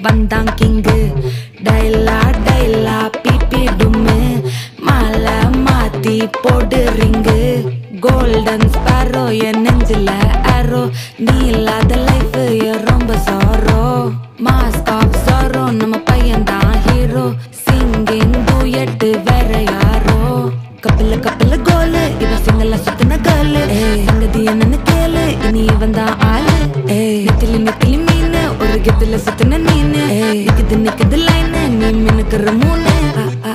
வந்தான் king டைலா டைலா BP டும்மு மாலை மாத்தி போடு ரிங்கு கோல்டன் ஸ்பாரோ என் நெஞ்சில ஆரோ நீ இல்லாத லைஃப் ரொம்ப சாரோ மாஸ்க் ஆஃப் சாரோ நம்ம பையன்தான் ஹீரோ சிங்கிங் டூயட் வேற யாரோ கப்பில கப்பில கோலு இவ சிங்கல சுத்தின கேளு சங்கதி என்னன்னு கேளு இனி இவன் தான் ஆளு நெத்திலி நெத்திலி மீனு ஒரு கெத்துல சுத்தின நீனு நிக்குது லைனு நீ மினுக்குற மூணு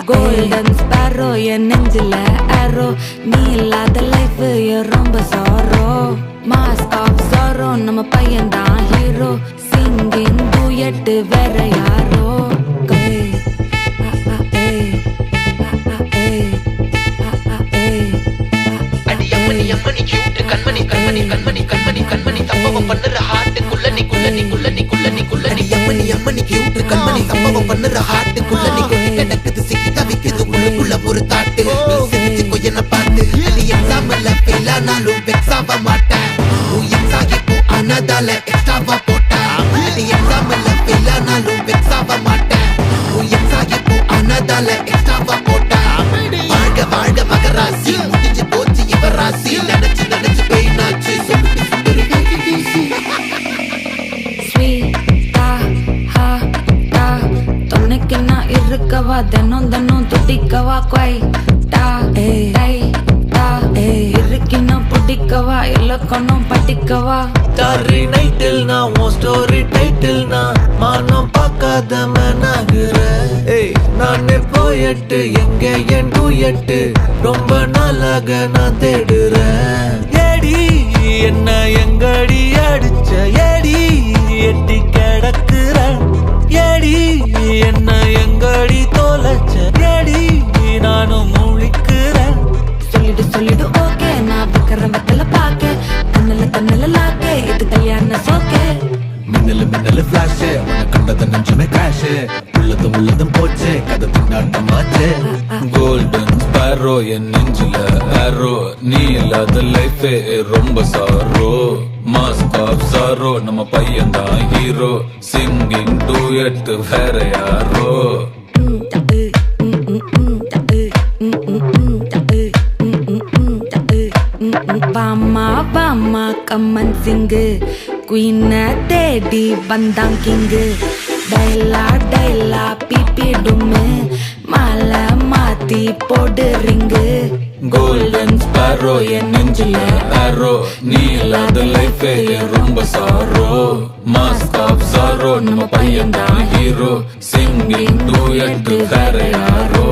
கோல்டன் ஸ்பாரோ என் நெஞ்சில ஆரோ நீ இல்லாத லைஃப் ரொம்ப சாரோ மாஸ்க் ஆஃப் சாரோ நம்ம பையன் தான் ஹீரோ சிங்கிங் டூயட் வேற யாரோ கண்மணி கண்மணி கண்மணி கண்மணி கண்மணி சம்பவம் பண்ணுற ஹார்ட்டுக்குள்ள நீ குள்ள நீ குள்ள நீ குள்ள நீ குள்ள நீ அம்மணி அம்மணி கியூட் கண்மணி சம்பவம் பண்ணுற ஹார்ட்டுக்குள்ள நீ கிடக்குது சிக்கி தவிக்குது உள்ளுக்குள்ள ஒரு தாட்டு நீ சிரிச்சுக்கோ என்ன பார்த்து நீ எக்ஸாம்ல ஃபெயில் ஆனாலும் வெக்ஸ் ஆக மாட்டேன் உன் எக்ஸாம் இப்போ ஆனதால எக்ஸ்ட்ராவா போட்டேன் நீ எக்ஸாம்ல ஃபெயில் ஆனாலும் வெக்ஸ் ஆக மாட்டேன் உன் எக்ஸாம் இப்போ ஆனதால எக்ஸ்ட்ராவா போட்டேன் வாழ்க வாழ்க மகராசி முடிஞ்சு போச்சு இவ ராசி நினைச்சு நினைச்சு பெயினாச்சு சொல்லிட்டு சுந்தரி ஸ்வீட்டா ஹா டா துணைக்கு நான் இருக்கவா தினம் தினம் துடிக்கவா குவை டா டை டா இருக்கினா பிடிக்கவா இலக்கணம் படிக்கவா ஸ்டாரி நைட்டில் நான் உன் ஸ்டோரி டைட்டில் நான் மானம் பார்க்காத மேனாகிற நானே போயட்டு எங்க என் டூயட்டு ரொம்ப நாளாக நான் தேடுறேன் ஏடி என்ன எங்கடி அடிச்ச ஏடி எட்டி கிடக்குற ஏடி என்ன எங்கடி தோலைச்ச ஏடி நானும் முழிக்கிறேன் சொல்லிடு ஓகே நான் வைக்கிற வெத்தல பாக்க தன்னல லாக்கே இது கல்யாண சோக்கே மின்னலு மின்னலு ஃபிளாஷ் உன கண்டத நெஞ்சுமே கிராஷ் உள்ளதும் போச்சு கதை திண்டாட்டமாச்சு கோல்டன் ஸ்பாரோ என் நெஞ்சில ஆரோ நீ இல்லாத லைஃப் ரொம்ப சாரோ மாஸ்க் ஆஃப் சாரோ நம்ம பையன் தான் ஹீரோ சிங்கிங் டூயட் வேற யாரோ வாமா வாமா கம்மன் சிங்கு குயின தேடி வந்தான் கிங்கு டைலா டைலா பிபி டும்மு மாலை மாத்தி போடு ரிங்கு கோல்டன் ஸ்பாரோ என் நெஞ்சில ஆரோ நீ இல்லாத லைஃப் ரொம்ப சாரோ மாஸ்க் ஆஃப் சாரோ நம்ம பையன் தான் ஹீரோ சிங்கிங் டூயட் வேற யாரோ